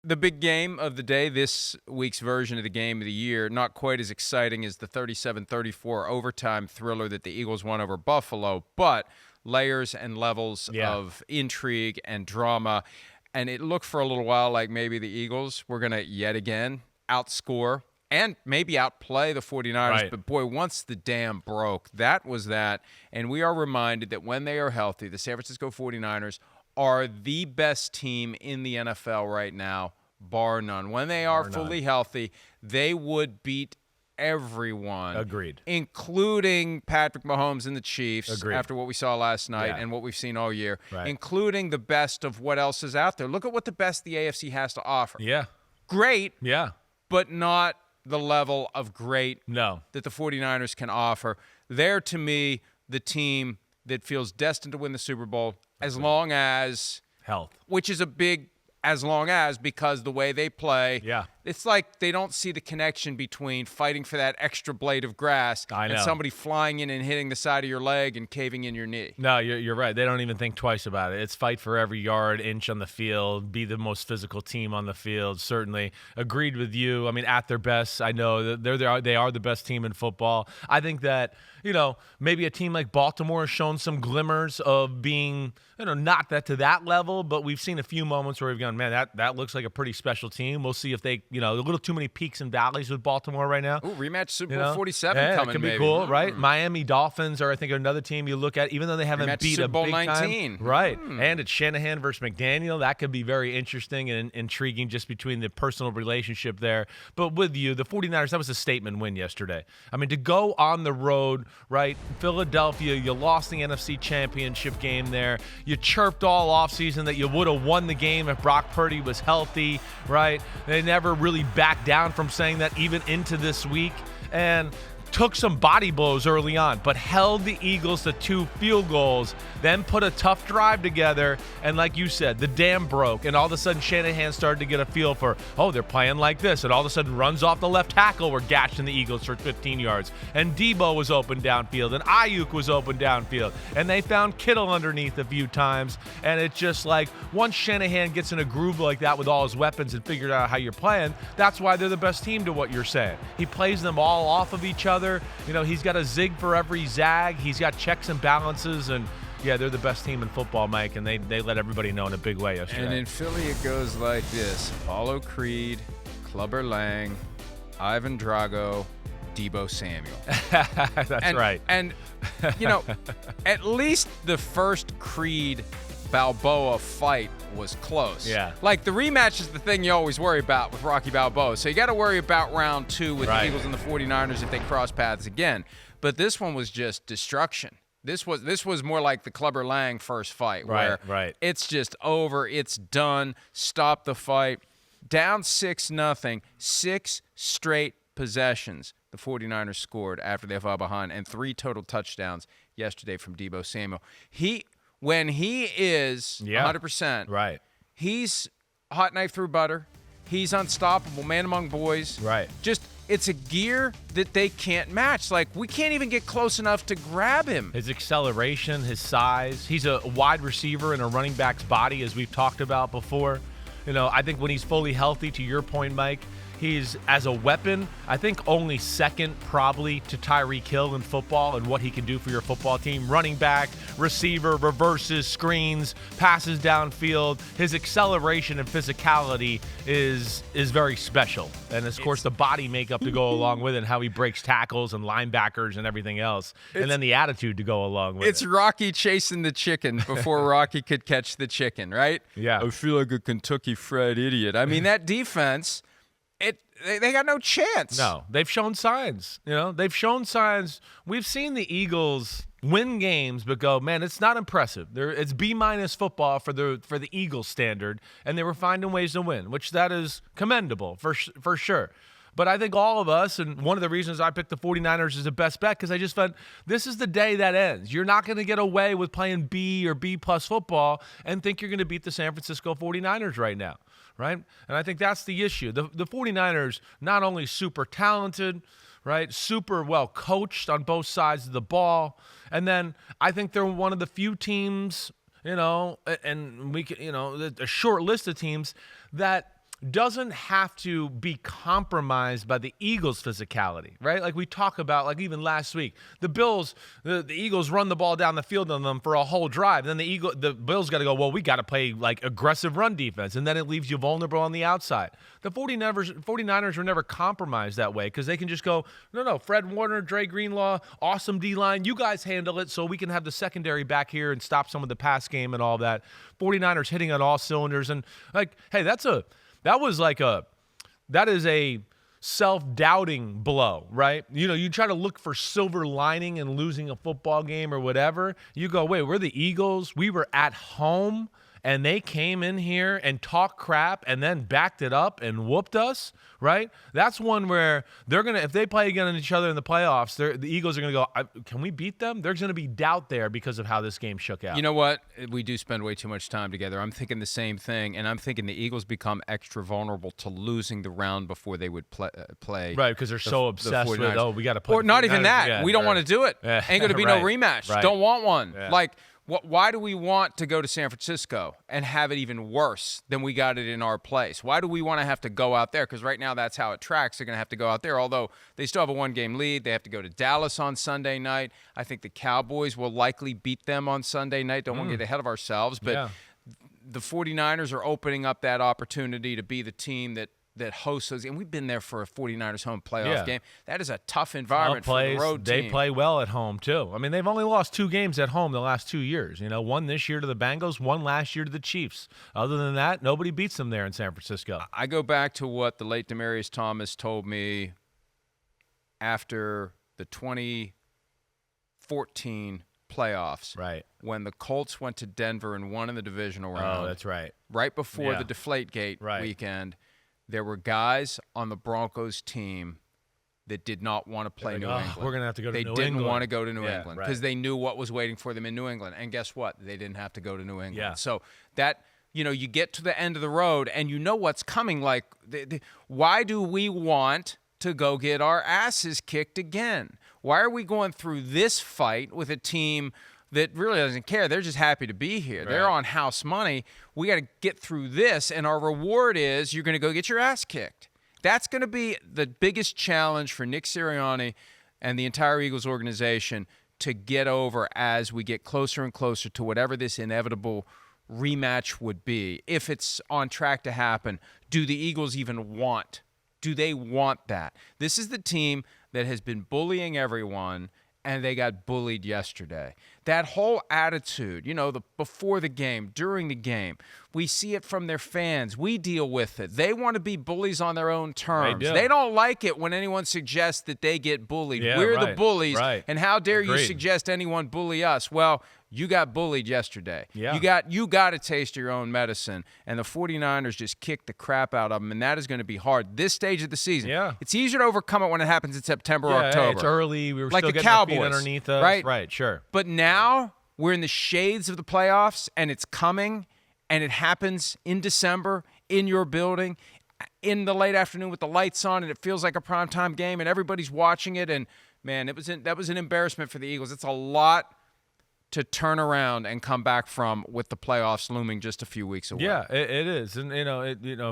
The big game of the day, this week's version of the game of the year, not quite as exciting as the 37-34 overtime thriller that the Eagles won over Buffalo, but layers and levels of intrigue and drama. And it looked for a little while like maybe the Eagles were going to yet again outscore and maybe outplay the 49ers. Right. But, boy, once the dam broke, that was that. And we are reminded that when they are healthy, the San Francisco 49ers are the best team in the NFL right now, bar none. When they are fully healthy, they would beat everyone. Agreed. Including Patrick Mahomes and the Chiefs. Agreed. After what we saw last night and what we've seen all year. Right. Including the best of what else is out there. Look at what the best the AFC has to offer. Yeah. Great. Yeah. But not the level of great No. that the 49ers can offer. They're, to me, the team that feels destined to win the Super Bowl as long as health, which is a big as long as, because the way they play, it's like they don't see the connection between fighting for that extra blade of grass and somebody flying in and hitting the side of your leg and caving in your knee. No, you're right. They don't even think twice about it. It's fight for every yard, inch on the field, be the most physical team on the field. Certainly agreed with you. I mean, at their best, I know that they are the best team in football. I think that, maybe a team like Baltimore has shown some glimmers of being, not that to that level, but we've seen a few moments where we've gone, man, that looks like a pretty special team. We'll see if they, a little too many peaks and valleys with Baltimore right now. Ooh, rematch Super Bowl 47 coming, it could be maybe. cool, right? Miami Dolphins are, I think, another team you look at, even though they haven't rematch beat Super a Bowl big 19. time. Right. And it's Shanahan versus McDaniel. That could be very interesting and intriguing just between the personal relationship there. But with you, the 49ers, that was a statement win yesterday. I mean, to go on the road, right? Philadelphia, you lost the NFC Championship game there. You chirped all offseason that you would have won the game if Brock Purdy was healthy, right? They never really backed down from saying that even into this week. And took some body blows early on, but held the Eagles to 2 field goals, then put a tough drive together, and like you said, the dam broke, and all of a sudden Shanahan started to get a feel for, they're playing like this, and all of a sudden runs off the left tackle were gashing the Eagles for 15 yards, and Debo was open downfield, and Ayuk was open downfield, and they found Kittle underneath a few times, and it's just like, once Shanahan gets in a groove like that with all his weapons and figured out how you're playing, that's why they're the best team to what you're saying. He plays them all off of each other. He's got a zig for every zag. He's got checks and balances, and they're the best team in football, Mike, and they let everybody know in a big way yesterday. And in Philly, it goes like this: Apollo Creed, Clubber Lang, Ivan Drago, Debo Samuel. That's right. And, at least the first Creed Balboa fight was close. Yeah. Like, the rematch is the thing you always worry about with Rocky Balboa. So you got to worry about round 2 with the Eagles and the 49ers if they cross paths again. But this one was just destruction. This was more like the Clubber Lang first fight, where it's just over, it's done, stop the fight. Down 6-0, 6 straight possessions the 49ers scored after they fell behind, and 3 total touchdowns yesterday from Debo Samuel. When he is 100%, he's hot knife through butter. He's unstoppable, man among boys. Right. Just, it's a gear that they can't match. Like, we can't even get close enough to grab him. His acceleration, his size. He's a wide receiver in a running back's body, as we've talked about before. I think when he's fully healthy, to your point, Mike, he's, as a weapon, I think only second probably to Tyreek Hill in football and what he can do for your football team. Running back, receiver, reverses, screens, passes downfield. His acceleration and physicality is very special. And, of course, the body makeup to go along with it, and how he breaks tackles and linebackers and everything else. And then the attitude to go along with it. It's Rocky chasing the chicken before Rocky could catch the chicken, right? Yeah. I feel like a Kentucky Fried Idiot. I mean, that defense... They got no chance. No, they've shown signs. They've shown signs. We've seen the Eagles win games, but go, man, it's not impressive. It's B- football for the Eagles standard, and they were finding ways to win, which that is commendable for sure. But I think all of us, and one of the reasons I picked the 49ers as the best bet, because I just felt this is the day that ends. You're not going to get away with playing B or B-plus football and think you're going to beat the San Francisco 49ers right now, right? And I think that's the issue. The 49ers, not only super talented, right, super well coached on both sides of the ball, and then I think they're one of the few teams, and we can, a short list of teams that doesn't have to be compromised by the Eagles' physicality, right? Like we talk about, like even last week, the Eagles run the ball down the field on them for a whole drive. Then the Bills got to go, well, we got to play like aggressive run defense, and then it leaves you vulnerable on the outside. The 49ers were never compromised that way because they can just go, no, Fred Warner, Dre Greenlaw, awesome D-line, you guys handle it so we can have the secondary back here and stop some of the pass game and all that. 49ers hitting on all cylinders, and like, hey, that is a self-doubting blow, right? You know, you try to look for silver lining in losing a football game or whatever. You go, wait, we're the Eagles. We were at home, and they came in here and talked crap and then backed it up and whooped us, right? That's one where they're going to, if they play against each other in the playoffs, the Eagles are going to go, can we beat them? There's going to be doubt there because of how this game shook out. You know what? We do spend way too much time together. I'm thinking the same thing, and I'm thinking the Eagles become extra vulnerable to losing the round before they would play. Right, because they're so obsessed with, we got to play. Or not even that. Yeah, we don't want to do it. Ain't going to be no rematch. Right. Don't want one. Yeah. Like, why do we want to go to San Francisco and have it even worse than we got it in our place? Why do we want to have to go out there? Because right now that's how it tracks. They're going to have to go out there, although they still have a one-game lead. They have to go to Dallas on Sunday night. I think the Cowboys will likely beat them on Sunday night. Don't want to get ahead of ourselves. But the 49ers are opening up that opportunity to be the team that hosts those. And we've been there for a 49ers home playoff game. That is a tough environment for the road team. They play well at home, too. I mean, they've only lost 2 games at home the last 2 years. You know, one this year to the Bengals, one last year to the Chiefs. Other than that, nobody beats them there in San Francisco. I go back to what the late Demaryius Thomas told me after the 2014 playoffs. Right. When the Colts went to Denver and won in the divisional round. Oh, that's right. Right before the Deflategate weekend. There were guys on the Broncos team that did not want to play New England. We're going to have to go to New England. They didn't want to go to New England because they knew what was waiting for them in New England. And guess what? They didn't have to go to New England. Yeah. So that, you get to the end of the road and you know what's coming. Like, why do we want to go get our asses kicked again? Why are we going through this fight with a team that really doesn't care? They're just happy to be here. Right. They're on house money. We got to get through this, and our reward is you're going to go get your ass kicked. That's going to be the biggest challenge for Nick Sirianni and the entire Eagles organization to get over as we get closer and closer to whatever this inevitable rematch would be. If it's on track to happen, do the Eagles even want? Do they want that? This is the team that has been bullying everyone, and they got bullied yesterday. That whole attitude, before the game, during the game, we see it from their fans. We deal with it. They want to be bullies on their own terms. They don't like it when anyone suggests that they get bullied. We're the bullies, and how dare you suggest anyone bully us? Well, you got bullied yesterday. Yeah. You got to taste your own medicine, and the 49ers just kicked the crap out of them, and that is going to be hard this stage of the season. Yeah. It's easier to overcome it when it happens in September or October. It's early. We were like still the getting Cowboys, our feet underneath us. Right, sure. But now we're in the shades of the playoffs, and it's coming, and it happens in December in your building in the late afternoon with the lights on, and it feels like a primetime game, and everybody's watching it. And, man, that was an embarrassment for the Eagles. It's a lot to turn around and come back from with the playoffs looming just a few weeks away. Yeah, it is. And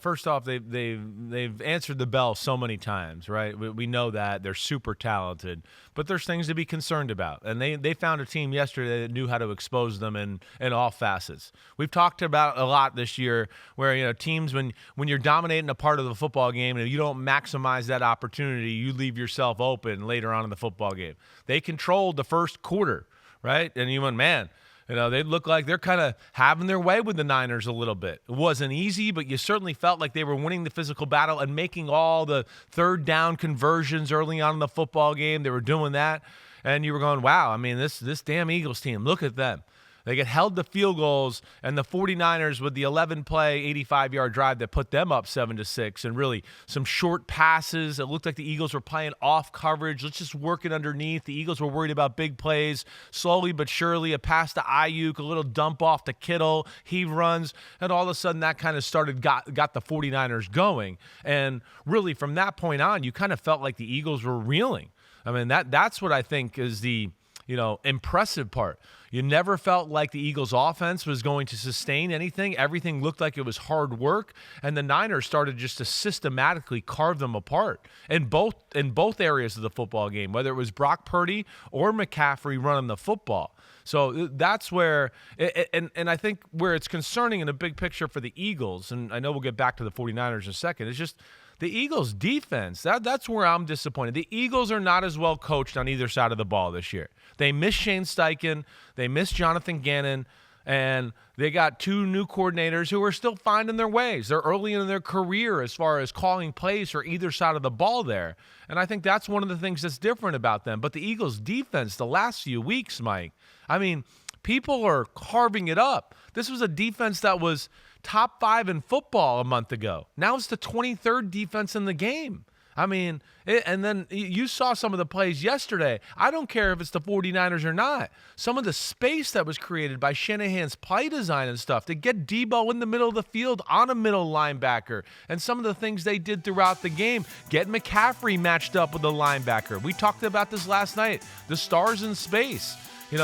first off, they've answered the bell so many times, right? We know that they're super talented, but there's things to be concerned about. And they found a team yesterday that knew how to expose them in all facets. We've talked about a lot this year where teams when you're dominating a part of the football game and if you don't maximize that opportunity, you leave yourself open later on in the football game. They controlled the first quarter. Right? And you went, man, they look like they're kind of having their way with the Niners a little bit. It wasn't easy, but you certainly felt like they were winning the physical battle and making all the third down conversions early on in the football game. They were doing that. And you were going, wow, I mean, this damn Eagles team, look at them. They get held to field goals, and the 49ers with the 11-play, 85-yard drive that put them up 7-6, and really some short passes. It looked like the Eagles were playing off coverage. Let's just work it underneath. The Eagles were worried about big plays. Slowly but surely, a pass to Ayuk, a little dump off to Kittle. He runs, and all of a sudden that kind of got the 49ers going. And really from that point on, you kind of felt like the Eagles were reeling. I mean, that's what I think is the impressive part. You never felt like the Eagles offense was going to sustain anything. Everything looked like it was hard work, and the Niners started just to systematically carve them apart in both areas of the football game, whether it was Brock Purdy or McCaffrey running the football. So that's where, and I think where it's concerning in the big picture for the Eagles, and I know we'll get back to the 49ers in a second, it's just the Eagles' defense. That's where I'm disappointed. The Eagles are not as well coached on either side of the ball this year. They miss Shane Steichen. They miss Jonathan Gannon. And they got two new coordinators who are still finding their ways. They're early in their career as far as calling plays for either side of the ball there. And I think that's one of the things that's different about them. But the Eagles' defense the last few weeks, Mike, I mean, people are carving it up. This was a defense that was top 5 in football a month ago. Now it's the 23rd defense in the game. I mean, and then you saw some of the plays yesterday. I don't care if it's the 49ers or not. Some of the space that was created by Shanahan's play design and stuff to get Debo in the middle of the field on a middle linebacker, and some of the things they did throughout the game. Get McCaffrey matched up with the linebacker. We talked about this last night. The stars in space.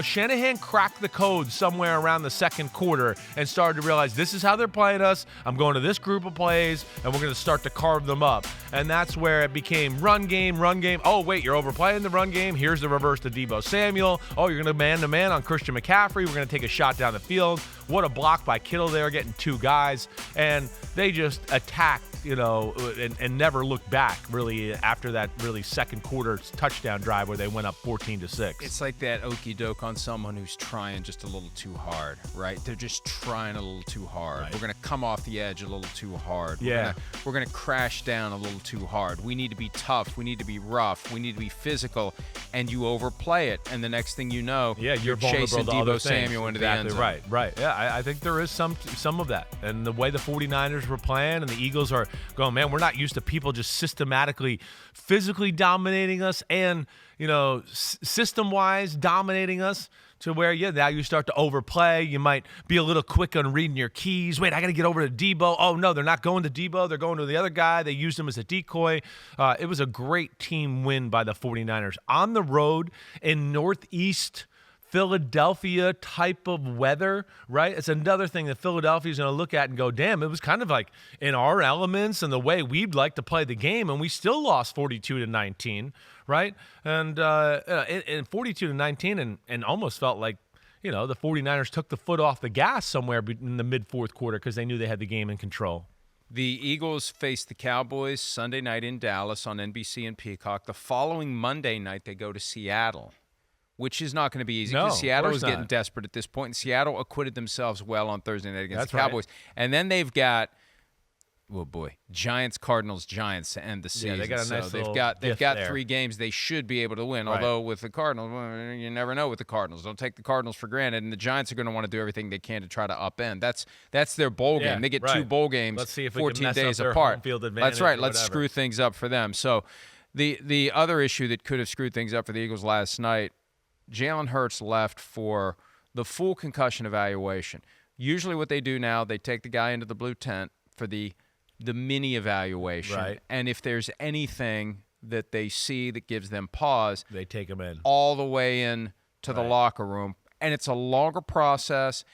Shanahan cracked the code somewhere around the second quarter and started to realize this is how they're playing us. I'm going to this group of plays, and we're going to start to carve them up. And that's where it became run game. Oh, wait, you're overplaying the run game. Here's the reverse to Debo Samuel. Oh, you're going to man-to-man on Christian McCaffrey. We're going to take a shot down the field. What a block by Kittle there, getting two guys. And they just attacked, and never looked back, really, after that really second quarter touchdown drive where they went up 14-6. It's like that okey doke on someone who's trying just a little too hard, right? They're just trying a little too hard. Right. We're going to come off the edge a little too hard. We're going to crash down a little too hard. We need to be tough. We need to be rough. We need to be physical. And you overplay it. And the next thing you know, you're chasing Debo Samuel into the end zone. Right. Yeah, I think there is some of that. And the way the 49ers were playing and the Eagles are going, man, we're not used to people just systematically, physically dominating us and, system-wise dominating us to where, now you start to overplay. You might be a little quick on reading your keys. Wait, I got to get over to Debo. Oh, no, they're not going to Debo. They're going to the other guy. They used him as a decoy. It was a great team win by the 49ers. On the road in Northeast Philadelphia type of weather, right? It's another thing that Philadelphia is going to look at and go, damn, it was kind of like in our elements and the way we'd like to play the game, and we still lost 42-19, right? And 42-19 and almost felt like, the 49ers took the foot off the gas somewhere in the mid-fourth quarter because they knew they had the game in control. The Eagles face the Cowboys Sunday night in Dallas on NBC and Peacock. The following Monday night, they go to Seattle, which is not going to be easy because Seattle is getting desperate at this point. And Seattle acquitted themselves well on Thursday night against the Cowboys. Right. And then they've got, Giants, Cardinals, Giants to end the season. Yeah, they got a nice they've got 3 games they should be able to win. Right. Although with the Cardinals, you never know with the Cardinals. Don't take the Cardinals for granted. And the Giants are going to want to do everything they can to try to upend. That's their bowl game. They get 2 bowl games. Let's see if 14 days apart. Home field advantage. That's right. Let's screw things up for them. So the other issue that could have screwed things up for the Eagles last night, Jalen Hurts left for the full concussion evaluation. Usually what they do now, they take the guy into the blue tent for the mini evaluation. Right. And if there's anything that they see that gives them pause, they take them in all the way in to the locker room. And it's a longer process.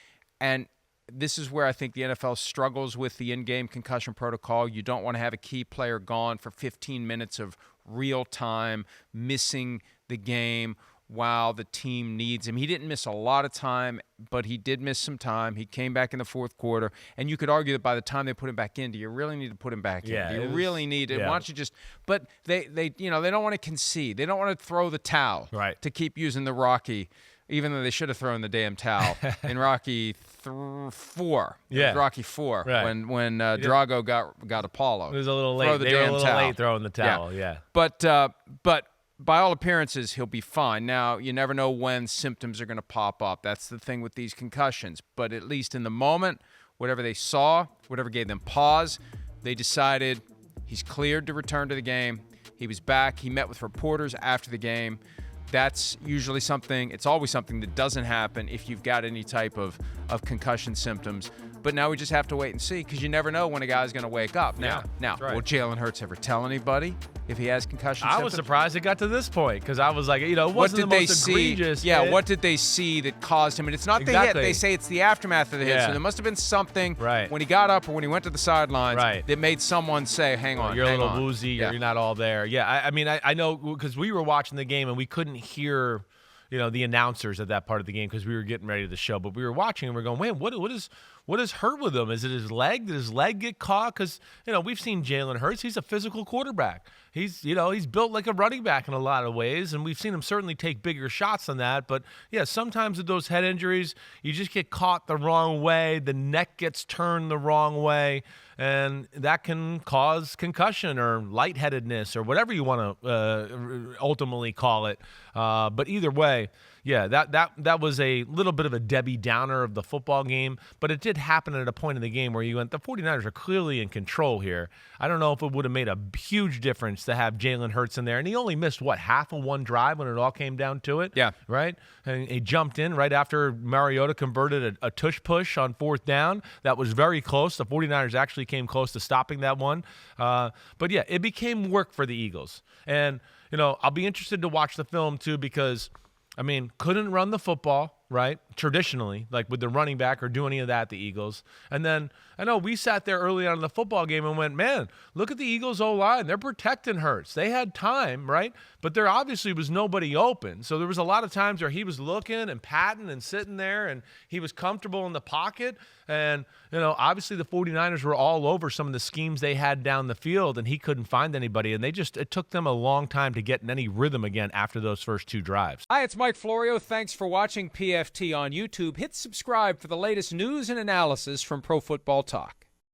And this is where I think the NFL struggles with the in-game concussion protocol. You don't want to have a key player gone for 15 minutes of real time, missing the game while the team needs him. He didn't miss a lot of time, but he did miss some time. He came back in the fourth quarter, and you could argue that by the time they put him back in, do you really need to put him back in? Do you really need it? Why don't you just – but they don't want to concede. They don't want to throw the towel to keep using the Rocky, even though they should have thrown the damn towel in Rocky 4. Yeah. Rocky 4 when Drago got Apollo. It was a little late. They were a little late throwing the towel, But by all appearances, he'll be fine. Now, you never know when symptoms are going to pop up. That's the thing with these concussions. But at least in the moment, whatever they saw, whatever gave them pause, they decided he's cleared to return to the game. He was back. He met with reporters after the game. That's usually something, it's always something that doesn't happen if you've got any type of concussion symptoms. But now we just have to wait and see because you never know when a guy's going to wake up. Now, right. Will Jalen Hurts ever tell anybody if he has concussion symptoms? I was surprised it got to this point because I was like, it wasn't the most egregious. Yeah, what did they see that caused him? And it's not the hit. They say it's the aftermath of the hit. So there must have been something when he got up or when he went to the sidelines that made someone say, hang on, you're a little woozy or you're not all there. Yeah, I mean, I know because we were watching the game and we couldn't hear the announcers at that part of the game because we were getting ready to the show. But we were watching and we're going, man, what is hurt with him? Is it his leg? Did his leg get caught? Because, we've seen Jalen Hurts. He's a physical quarterback. He's built like a running back in a lot of ways, and we've seen him certainly take bigger shots than that. But, yeah, sometimes with those head injuries, you just get caught the wrong way. The neck gets turned the wrong way, and that can cause concussion or lightheadedness or whatever you want to ultimately call it. But either way, yeah, that was a little bit of a Debbie Downer of the football game, but it did happen at a point in the game where you went, the 49ers are clearly in control here. I don't know if it would have made a huge difference to have Jalen Hurts in there, and he only missed, half of one drive when it all came down to it? Yeah. Right? And he jumped in right after Mariota converted a tush push on 4th down. That was very close. The 49ers actually came close to stopping that one. But, yeah, it became work for the Eagles. And, I'll be interested to watch the film, too, because – couldn't run the football, right? Traditionally, like with the running back or do any of that, the Eagles. And then I know we sat there early on in the football game and went, man, look at the Eagles O-line. They're protecting Hurts. They had time, right? But there obviously was nobody open. So there was a lot of times where he was looking and patting and sitting there and he was comfortable in the pocket. And, obviously the 49ers were all over some of the schemes they had down the field and he couldn't find anybody. And it took them a long time to get in any rhythm again after those first 2 drives. Hi, it's Mike Florio. Thanks for watching PFT on YouTube. Hit subscribe for the latest news and analysis from Pro Football Talk.